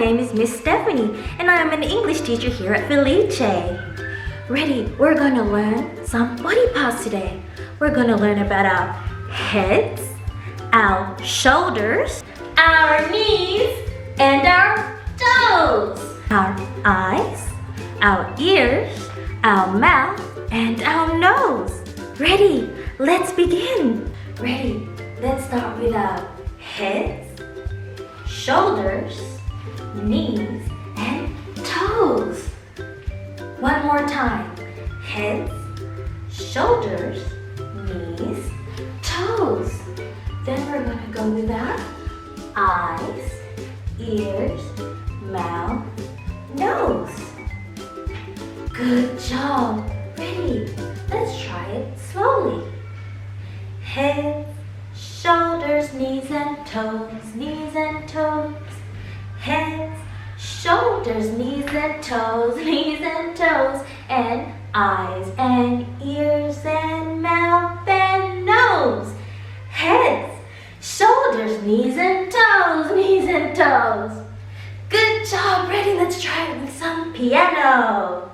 name is Miss Stephanie, and I am an English teacher here at Felice. Ready? We're going to learn some body parts today. We're going to learn about our heads, our shoulders, our knees, and our toes. Our eyes, our ears, our mouth, and our nose. Ready? Let's begin. Ready? Let's start with our heads, shoulders, knees, and toes. One more time. Heads, shoulders, knees, toes. Then we're going to go with our eyes, ears, mouth, nose. Good job. Ready? Let's try it slowly. Heads, shoulders, knees and toes, knees and toes. Heads, shoulders, knees and toes, knees and toes. And eyes and ears and mouth and nose. Heads, shoulders, knees and toes, knees and toes. Good job. Ready? Let's try it with some piano.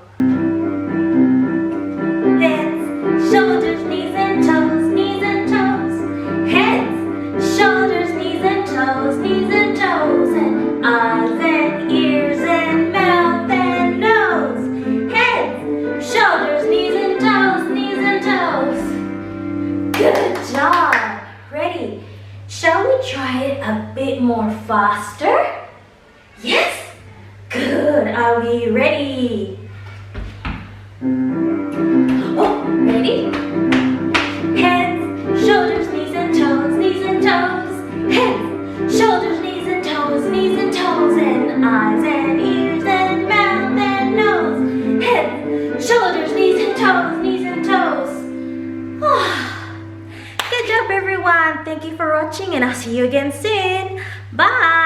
Heads, shoulders, knees and toes, knees and toes. Heads, shoulders, knees and toes, knees and toes. And eyes and ears and mouth and nose. Heads, shoulders, knees and toes, knees and toes. Good job. Ready? Shall we try it a bit more faster? Yes? Good. Are we ready? Oh, ready? Heads, shoulders, knees and toes, knees and toes. Heads, shoulders, knees and toes, knees and toes. And eyes and ears and mouth and nose. Heads, shoulders, knees and toes, knees and toes. Good job, everyone. Thank you for watching, and I'll see you again soon. Bye.